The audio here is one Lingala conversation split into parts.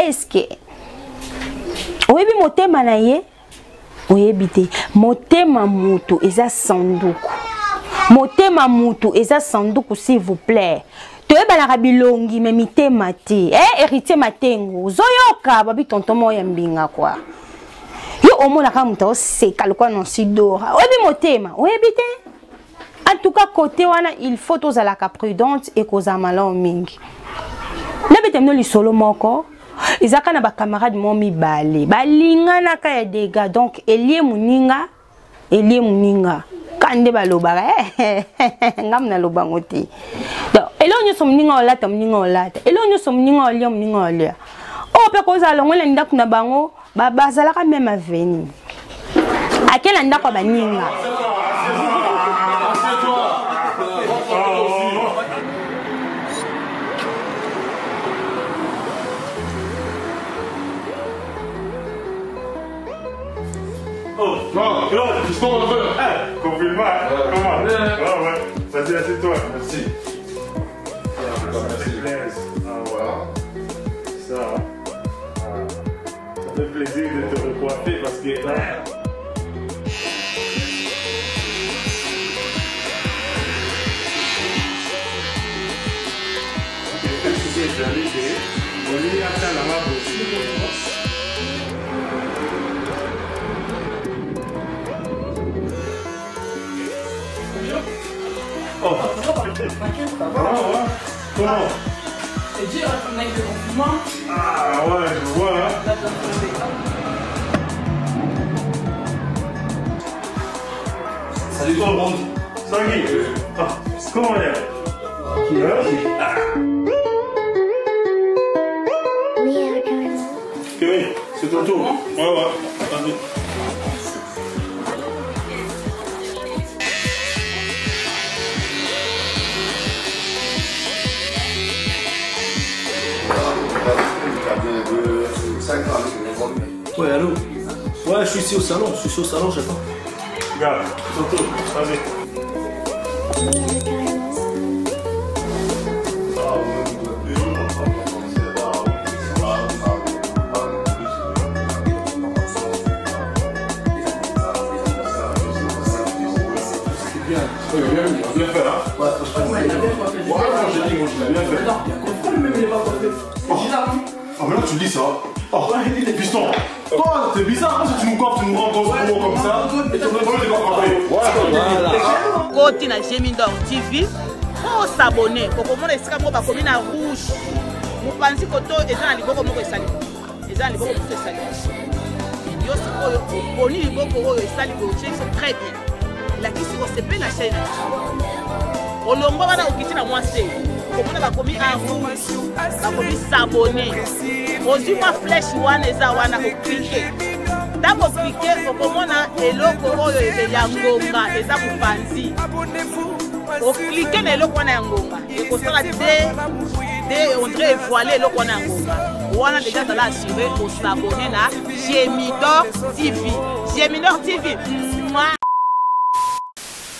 est-ce que oyebi motema na ye oyebi te motema mutu eza sanduku motema mutu eza sanduku s'il vous plaît toyebalaka bilongi me mitema te héritier matengo zoyoka babi tonton moya mbinga kwa yo omonaka mutu oseka lokwa nonsi dora oyebi motema oyebi te. En tout cas, côté wana, il faut tous à la prudente et qu'aux amalons mingi. N'abetemo li solo moko. Izaka na ba camarade momi bale. Balinga na ka ya dega donc elie muninga. Kande baloba ngam na loba ngoti. Donc elo nyo som ninga olata. Elo nyo som ninga olia. O pe ko za longola ndaku na bango bazala ka même aveni. Akela ndako baninga. Oh, non, je suis en train. Confinement, comment? Ouais. Vas-y, assieds-toi. Merci. Ça fait plaisir de te recoiffer parce que. Oh, comment? C'est dur avec le confinement. Ah ouais, je vois. Salut tout le monde. Salut. Comment on est? Kevin, c'est ton tour. Ouais. Vas-y. Ouais, allô? Ouais, je suis ici au salon, j'attends. Regarde, tonton, vas-y. Bien fait, hein? Ouais, j'ai dit, bien fait. Pourquoi le même il est pas porté? C'est bizarre, non? Ah, mais là, tu dis ça. Oh, piston. Toi, c'est bizarre, si tu nous coiffes, tu nous rends comme ça. Et ton problème, c'est pas compris. Voilà. Côté na Gemidor TV, pour s'abonner, pour comment est-ce que moi comme na rouge. Vous pensez que toi, et dans les bocaux, moi, ça les dans les bocaux, ça les. Yo, c'est pour les bocaux, ça les c'est très bien. La qui se paie la chaîne. On l'a envoyé au kitchen à moi, c'est. Comment on va commis un rouge, on va commis s'abonner. Aujourd'hui, ma flèche, on a cliqué. D'abord, cliquer, on a eloko oyo yangonga, eza mupanzi. On cliquer na eloko wana yangonga. Et qu'on sera on dirait voilé eloko wana yangonga. On a déjà dans la assuré pour s'abonner na Gemidor TV. Gemidor TV.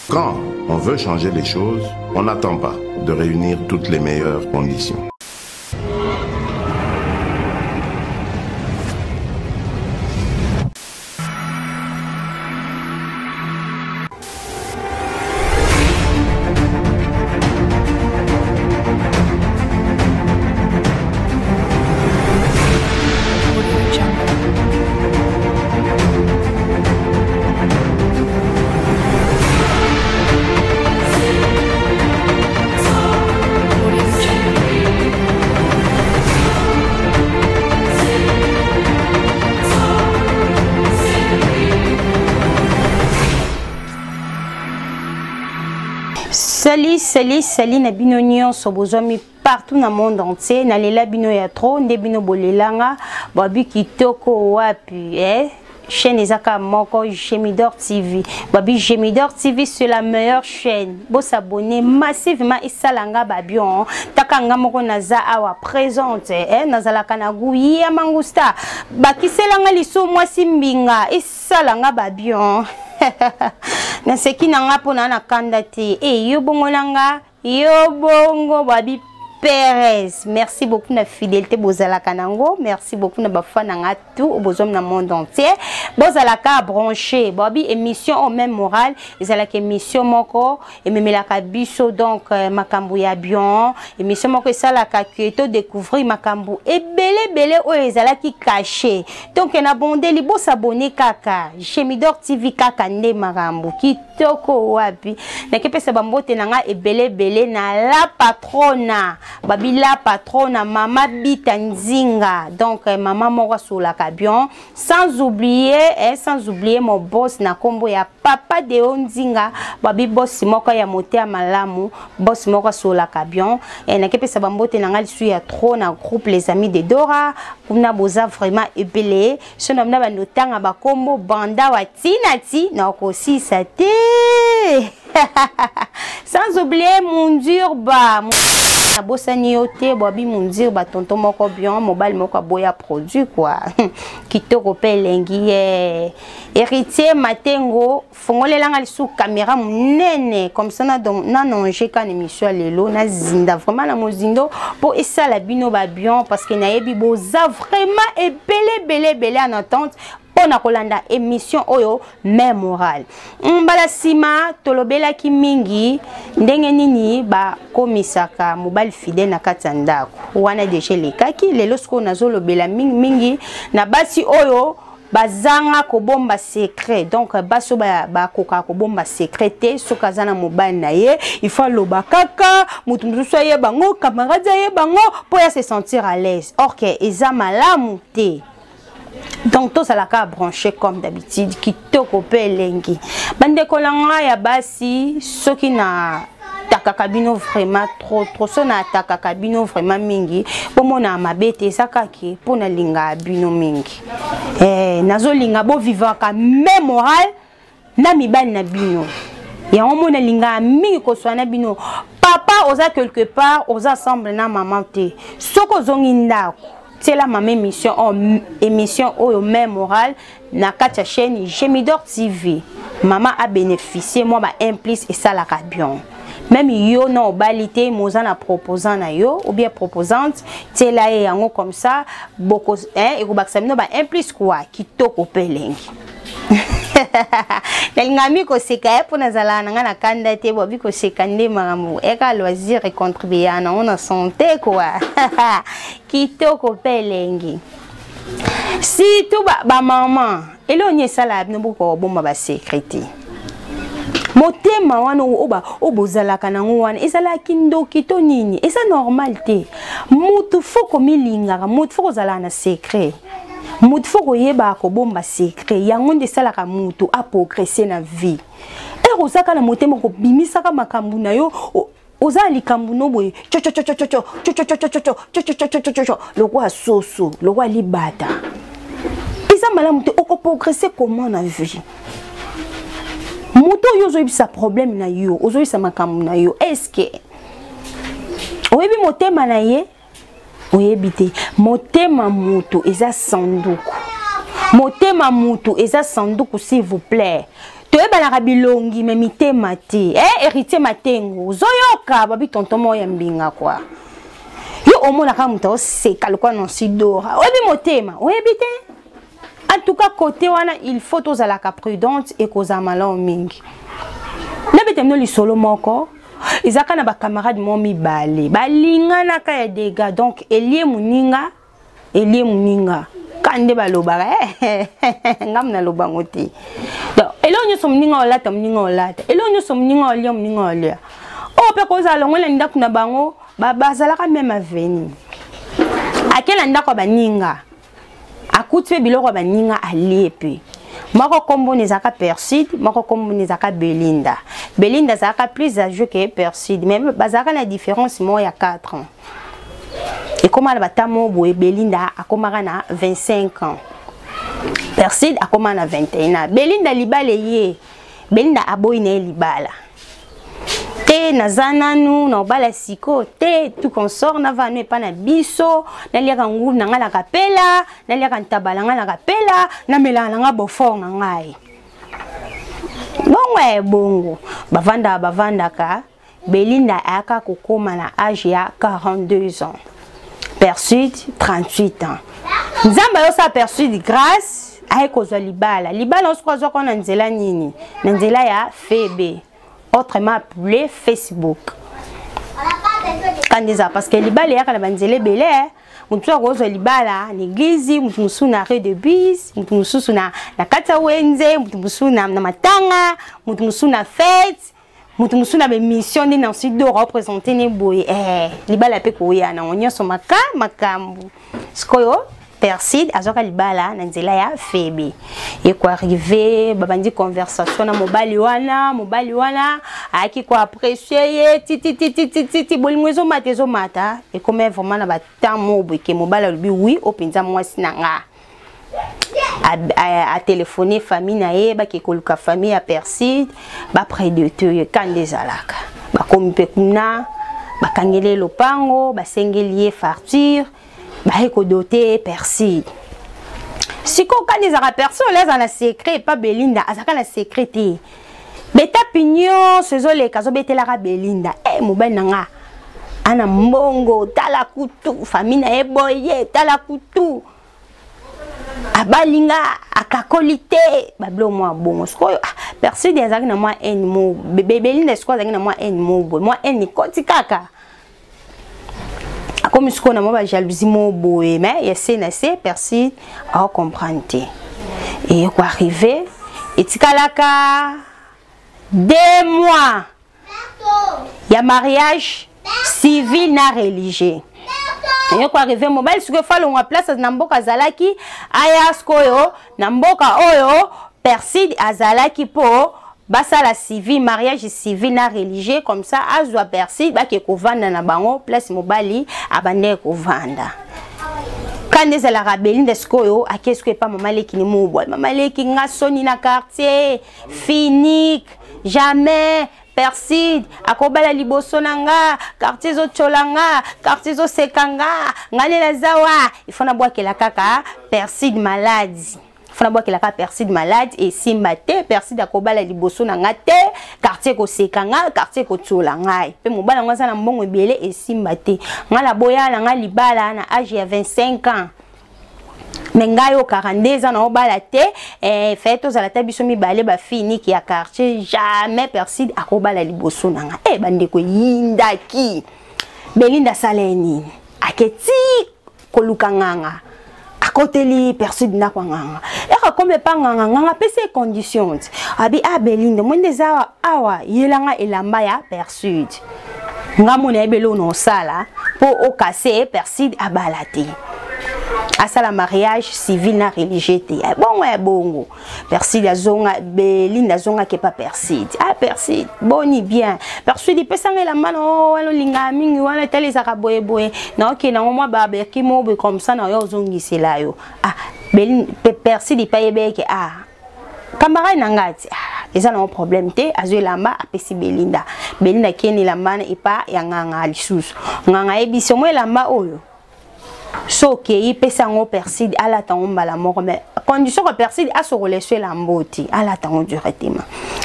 Quand on veut changer les choses, on n'attend pas de réunir toutes les meilleures conditions. Salut na bino nyonso bozwami partout na monde entier na lela bino ya trop nde bino bolelanga babi kitoko wapi chaîne ezaka moko Gemidor TV babi Gemidor TV c'est la meilleure chaîne bo s'abonner massivement et salanga babion takanga moko naza awa présente nazalaka na guya mangusta bakiselanga liso mwasi mbinga et salanga babion na seki nanga pona na kanda te yo bongo nanga yo bongo babi Perez. Merci beaucoup na fidélité bozala kanango. Merci beaucoup na bafana nga tout bozom na monde entier. Bozala ka branché. Bobi émission au même moral. Ezala ke émission moko et memela ka biso donc makambu ya bien. Émission moko esala ka to découvrir makambu et belé o ezala ki caché. Donc na bondeli bo s'abonner kaka. Chemidor TV kaka nde makambu ki toko wapi. Na kepesa bambote na nga e belé na la patrona. Babi la patrona mama bita nzinga. Donc maman moko sola ka bien. Sans oublier mon boss na kombo ya papa de Nzinga. Babi boss moko ya moté ya malamu. Boss moko sola ka bien. Et na kepesa bambote na nga lisu ya trop na groupe les amis de Dora. Kuna boza vraiment epelé. Sono mna banotanga ba kombo banda wa tinati na kosi sate. Sans oublier Mundurba. Na bosani yote bobi Mundurba tonton moko bien mobile moko boya produit quoi. Kitoko pelengi héritier Matengo fongolela nga lisu caméra munene comme ça na nonge kan émission lelo na zinda vraiment na mozindo pour essa la bino ba bien parce que na yebi boza vraiment et belé en attente pour na kolanda émission oyo mémorale. Mbala sima tolobela ki mingi ndenge nini ba komisaka mobile fidèle na katandako wana deje lekaki lelo sko nazolobela mingi na basi oyo bazanga ko bomba secret donc baso ba koka ko bomba secret soka zana mobile na ye il faut loba kaka mutu musu ye bango camarade ye bango pour se sentir à l'aise or que eza malamu te. Donc tout ça la ka branché comme d'habitude qui toko pelengi bande kolanga ya basi soki na takakabino vraiment trop so na takakabino vraiment mingi pomona mabete sakaki pona linga bino mingi nazo linga bo vivaka même moral na mibali na bino ya omona linga mingi ko swana bino papa oza quelque part oza ensemble na maman te soko zongi ndako. C'est la même émission au même moral na katia chaîne Chemidor TV. Maman a bénéficié moi ba implice et ça la bien. Même yo na obalité moza na proposant na yo ou bien proposante c'est là et yango comme ça beaucoup et ko baksamino ba implice quoi qui toko pelengi. Ngami ko seka pour nazala na kanda te bobi ko sekande mamu e ka loisir et contribuer na on santé quoi kitoko pelengi si tout ba maman elonye sala no boko bomba ba sécurité motema wana obozala kana ngwana ezala kindo kito nini eza normal te mutu foko milingaka mutu foko zala na secret. Mutu foko yeba ko bomba secret yango nde salaka mutu a progresser na vie e rozaka na motema ko bimisaka makambu na yo oza likambu no boye lokwa soso lokwa libata eza malamu te oko progresser comment na vie mutu yo zoyebisa problème na yo ozoyebisa makambu na yo est-ce que oyebi motema na ye oyebite motema mutu eza sanduku motema mutu eza sanduku s'il vous plaît toyeba na bilongi mais mitema te héritier Matengo zoyoka babi tonton moya mbinga quoi yo omona ka mutu oseka lokwa non sidora oyebi motema oyebite en tout cas côté wana il faut tozala ka prudente et koza malon mingi nabete no lisolo moko izaka na ba camarade mo mibale balinga na ka ya dega donc elie muninga kande baloba ngamna loba ngoti donc elonyo so muninga olata elonyo so muninga olia o pe ko za longwela ndaku na bango bazala ka même aveni akela ndako baninga akuti biloko baninga aliepe moko kombo nezaka Perside moko kombo nezaka Belinda zaka plus âgé que Perside mais bazaka na différence mo ya 4 ans et comme la batamo boye Belinda akomaka na 25 ans Perside akoma na 21 ans Belinda libala ye Belinda aboyi na libala te nazana nu na bala siko te tout consort na vanu e pa na biso na liaka ngulu na nga na kapela na liaka ntabala nga na kapela na mela na nga bofor na ngai bongo bavanda ka Belinda aka kokoma na âge ya 42 ans. Persud 38 ans. Nzamba yo sa Persud grâce ay kozwa libala. Libala on se croise qu'on a nzela nini. Nzela ya FB. Autrement appelé Facebook. Kandeza parce que libala ya kana banzele belé. Mutu akozwa libala n'église, mutu musu na rue de bus, mutu musu na kata wenze, mutu musu na matanga, mutu musu na fête. Mutu musu na be mission ni na sido représenter ne boye libala pe ko ya na onyo so makambu skoyo Persud azoka libala na nzela ya FB et ko arriver babandi conversation na mobali wana aki ko apprécier titi bolingo matezo mata et comme vraiment na batam mobo ke mobala lubi oui openza mwasi nanga a téléphoner famille na ye ba ke koluka famille ya Persud ba près de te kande zalaka ba kompe kuna ba kangele lopango ba sengeli farture ba ko doter Persud siko kande zaka personne les en secret pas Belinda azaka na secret beta pignon sezole kazo betela ka Belinda mobile nanga ana mbongo tala kutu famille na ye boye tala kutu abalinga akakolite bablo moi bongo skoyo Persud ezaki na moi enimo Belinda skoyo ezaki na moi enimo moi eni koti kaka comme ce qu'on a moi jalousie mo boye mais essaie na c'est Persud à comprendre et quoi arriver et tikalaka 2 mois il y a mariage civil na religieux. Et quoi arriver mobile ce que fallait on place na mboka zalaki aya skoyo na mboka oyo Persud azalaki po basala civil mariage civil na religieux comme ça azwa Persud ba ke kovanda na bango place mobali abande kovanda kande zala Belinda skoyo akesko pa mama leki ni mobile mama leki nga soni na quartier finique jamais Persud akobala liboso nanga quartier zo cholanga quartier zo sekanga ngane la zawa il faut na boa la kaka Persud malade il faut na boa la kaka Persud malade et simbate Persud akobala liboso nanga te quartier ko sekanga quartier ko cholanga pe mobala ngasa na mbongo ebele et simbate ngala boya nanga libala na âge ya 25 ans Mengayo 42 ans na obala te fait aux alata biso mi balé ba fini ki ya quartier jamais Persud akobala liboso nanga bande ko yindaki Belinda saleni aketi koluka nganga akoteli Persud na kwa nganga comme pas nganga pese conditions abi Belinda mwende za awa yelanga elamba ya Persud ngamona ebelo no sala po okase Persud abalate asala mariage civil na religieux te bongo Persud azonga Belinda zonga ke pa Persud Persud boni bien Persud pesanga la mano walo linga mingi wana teleza ka boye na ok na moi ba ki mo comme ça na yo zongi sela yo Persud pa yebeke camarade nangati eza na problème te azwe lamba apesi Belinda keni lamba na ipa ya nganga lisusu nganga ebiso mo lamba oyo so que il peut s'en Persud à la temps mbala moko mais condition que Persud a se relâcher la mboti à la temps directement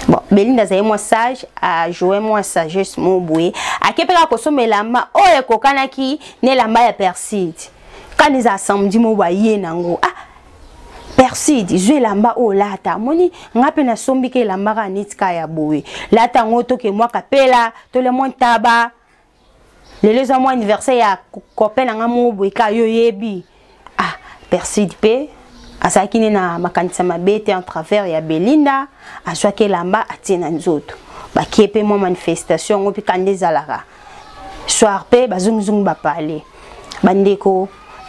bon Belinda zay moi sage a jouer moi sagesse mon boye a kepeka ko so melamba o e kokanaki ne lamba ya Persud quand les samedi mo baye nango Persud jouer lamba o lata moni ngape na sombi ke lamba ka nitka ya boye lata ngoto ke moi kapela to le montaba les amours anniversaire ya copain nga mo boika yo yebi Persud pe asaki na makanisa mabete en travers ya Belinda aswaki lamba atina nzoto bakepe mo manifestation opi kande zalaka soir pe bazungzung ba parler bandeko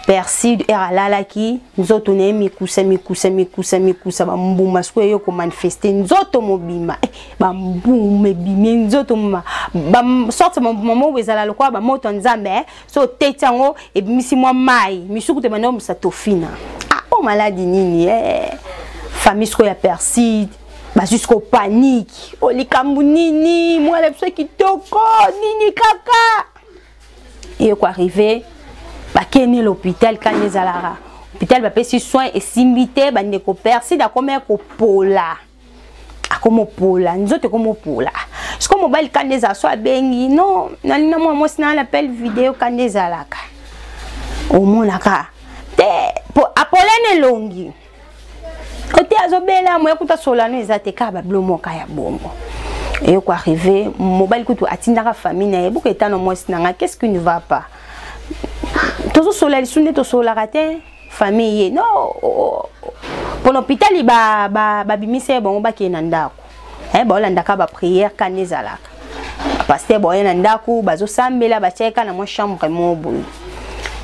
Persud era lalaki nzoto ne mikusa ba mbuma siko yo ko manifester nzoto mobima ba mbume bimi nzoto ma ba sorte mo wezala lokwa ba moto nzambe so tetango e bimisi mwa mai misuku te bana musa tofina maladi nini famille siko ya Persud ba jusqu'au panique likambu nini moi le pso kitoko nini kaka et quoi arriver bakene l'hôpital quand les alara hôpital ba pesi soin et simbité bande ko Persud a comme ko pola akomo pola nzote komo pola ce que mobile kandeza so abengi non nalina moi sina l'appel vidéo kandeza laka au monaka te apolene longi côté azobela moi kuta solano ezate ka ba blomoka ya bongo et quoi arriver mobile kutu atindaka famille na ebuka etano moi sina qu'est-ce qui ne va pas tozo solali sunne to solarate famille non pour l'hôpital ba bimise bon ba ki na ndako ba olandaka ba prière kanezalaka pasteur boye na ndako bazo sambela ba cheka na mo chambre mo boye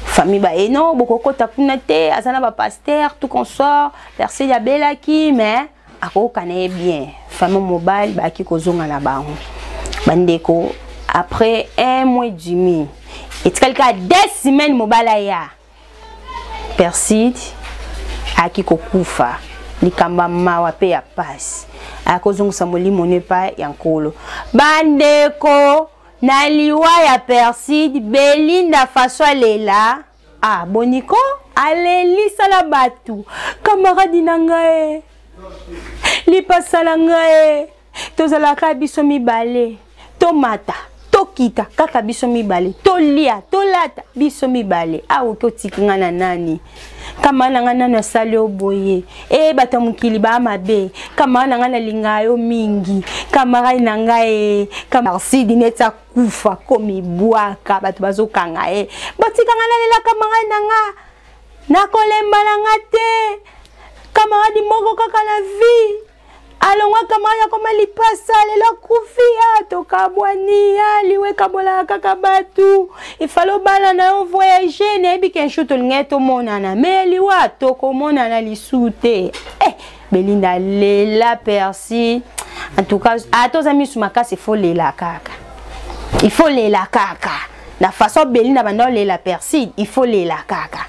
famille ba et non bokokota kuna te azana ba pasteur tout consort verset ya belaki mais ako kanaye bien famille mobile ba ki kozonga na bango bandeko après 1 mois et demi et quelqu'un 2 semaines mobile ya Perside aki kokufa likamba mawa pe ya passe akozongisa molimo ne pa ya nkolo bandeko na liwa ya Perside Belinda faso lela boniko alelisa la batu camarade nangae lipasala ngae tozalaka biso mibale tomata tokita kaka biso mibale tolia tolata biso mibale awoki otikinga na nani kama nanga nana sali oboye bato mukili ba mabe kama nanga na lingayo mingi kama rai nanga kama Perside neta kufa komi bwaka bato bazokanga batikanga na lela kama nanga nakolemba nanga te kama di moko kaka la vie alongwa kama ya koma lipasa lelo kufia to kabwani aliwe kabola kaka batu ifalo bala na voyager ne biken shoto ngeto monana meli wa to komona na lisute Belinda lela Perside en tout cas à tous amis sur ma case il faut lela kaka la façon Belinda bando lela Perside il faut lela kaka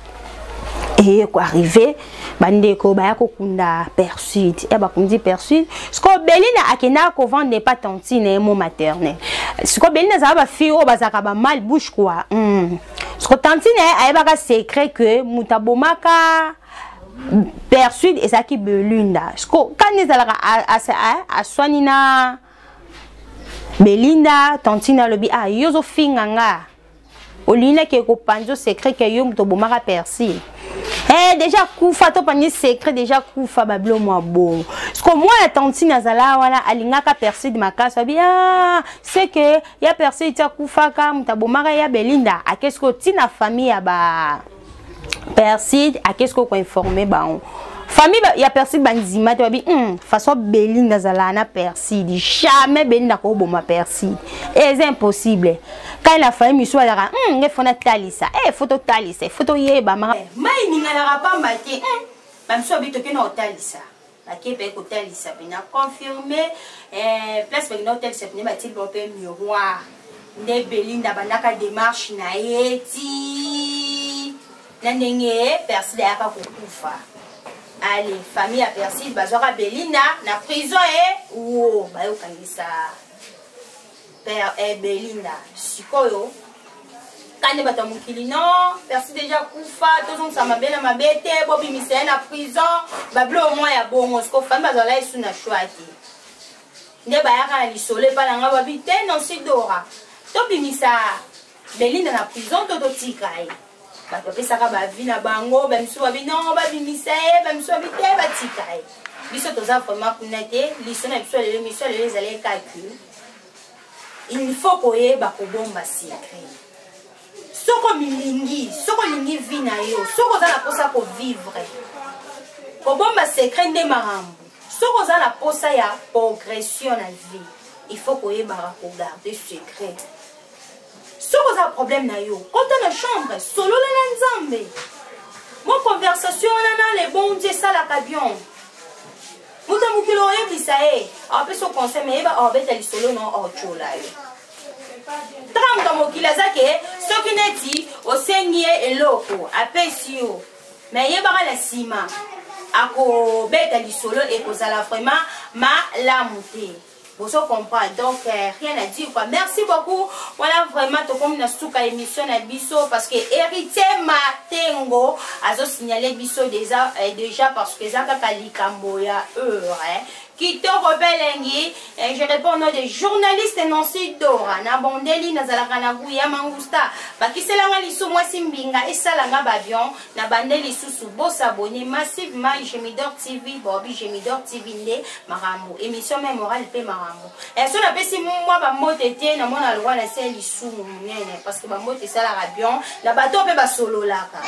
et quoi arriver bandeko ba kokunda Perside ba kundi Perside ce que Belinda akena ko vendre pas tantine mon maternel ce que Belinda za ba fille o bazaka ba mal bouche quoi ce que tantine ayeba ka secret que mutabomaka Perside et ça qui Belinda ce que quand ils ala a soinina Belinda tantine lobi yozo finganga olina ke ko panzo secret que yo mutobomaka Perside déjà kufa to pani secret déjà kufa bablo moi bon parce que moi la tantine azala wala alingaka Perside makasa bien c'est que ya Perside ta kufa ka mutabomaka ya Belinda a qu'est-ce que tina famille ya ba Perside a qu'est-ce ko informer ba famille ya Perside banzima to bi façon Belinda azala na Perside jamais Belinda ko boma Perside c'est impossible quand la famille soit là il faut talisa photo talisa photo yeba mai ningala pamba te ba mso bito ke na talisa ba ke pe ko talisa bina confirmer place ba na talisa bina ba ti bo pe miroir ne Belinda banaka démarche na yeti na ndenge Perside aka ko kufa allez famille ya Perside bazora Belinda na prison ba yo kangisa Père Belinda sikoyo kande bato mukili non Perside déjà kufa tozong sa mabela mabete bobi misé na prison bablo au moins ya bongo sko fami bazala isu na chouati nde bayaka na lisole pa nanga babi te non sidora to bimisa Belinda na prison to tikai bato pesaka ba vie na bango ba misu babi non ba bimisa ba misu babi te ba tikai biso toza vraiment kunete liso na biso le miso le zale calcul. Il faut que vous bomba secret. Soko milingi, soko lingi vina yo, soko za la posa ko vivre. Ko bomba secret nde marambu. Soko za la posa ya progression na vie. Il faut que vous garder secret. Soko za problème na yo, quand dans la chambre, solo la nzambe. Mon conversation na les bons dieu ça la cabion. Muta mukilo yebisae ape so conseil mais ba obeta lisolo no ochola yo tram tomo kilazake soki neti osengie eloko ape sio mais yeba la sima ako beta lisolo et kozala vraiment malamu te. Vous comprenez donc rien à dire quoi. Merci beaucoup. Voilà vraiment tout comme na suka émission na biso parce que héritier Matengo a signalé biso déjà parce que ça kaka likambo ya Kitoko Belengi. Je réponds au nom des journalistes Nancy Dora. Nabondeli Nazalaka Naguya Mangusta. Bakiselanga lisu mwasi mbinga esalanga babion. Nabandeli susu boss abonné massivement Gemidor TV. Bobby Gemidor TV nde marambo. Émission même morale pe marambo. Et so na pesi moi ba motete na mona lwa na sel lisu munene parce que ba mote sala rabion. Na bato pe ba solo laka.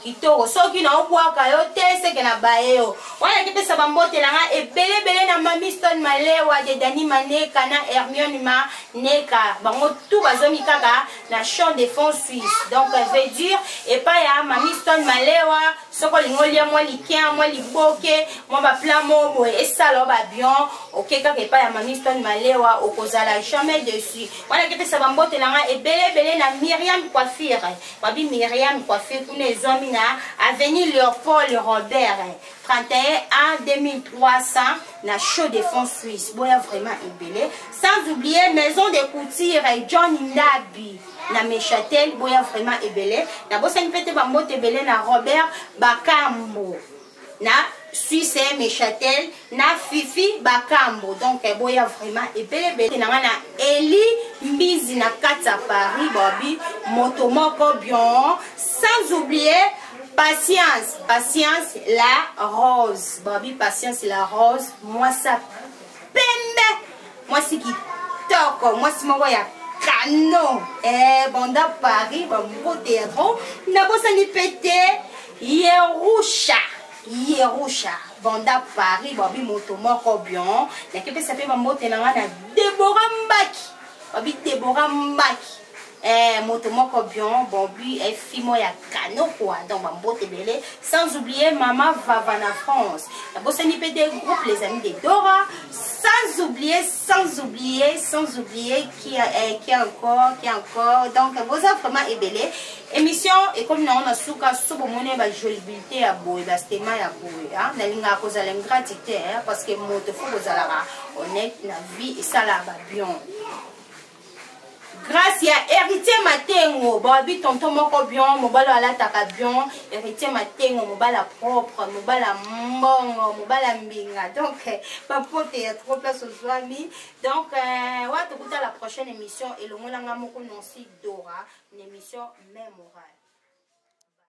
Kitoko soki na obwaka yo tese ke na baeo wana kipesa bambote langa ebele na Mami Stone Malewa de Dani Maneka na Hermione Maneka bango tout bazomi kaka na champ de fonds suisse donc veut dire et pas ya Mami Stone Malewa soko lingolia moi likia moi liboke moi ba plamo boy et ça lo ba bien OK kaka et pas ya Mami Stone Malewa okozala jamais dessus wana kipesa bambote langa ebele na Myriam Coiffure babi Myriam Coiffure kuna ezomi Avenue Léopold Robert 31 à 2300 na show de fonds suisse boya vraiment ébélé sans oublier maison de couture John Nabi na Méchâtel boya vraiment ébélé na bosani pete ba mote ébélé na Robert Bakambo na Suisse Méchâtel na Fifi Bakambo donc boya vraiment ébélé na Eli Mbizi na Katsa Paris Bobby moto moko bien sans oublier Patience la rose. Bobby, patience la rose. Moi ça pembe. Moi c'est qui toko. Moi c'est mon ya canon. Banda Paris, bon théâtre. Nabo ça ni pété. Yerusha. Banda Paris, Bobby moto moko bien. La kepe ça fait moto na Deborah Mbaki. Bobby Deborah Mbaki. Moto moko bien Bobby et fimo ya kano quoi donc bambote belé sans oublier maman Vava na France la bossani pe des groupes les amis de Dora sans oublier qui encore donc vous avez vraiment ébélé émission et comme on a souka sobo moné ba jolibilité à boy ba stema ya boy hein na linga ko za l'ingratité parce que moto faut vous alara honnête na vie et ça là ba bien. Grâce à héritier Matengo, Bobby tonton moko bien, mobalo ala taka bien, héritier Matengo, mobala propre, mobala mbongo, mobala mbinga. Donc, papote il y a trop place aux amis. Donc, on va te écouter la prochaine émission et le monde n'a moko non si Dora, une émission mémorable.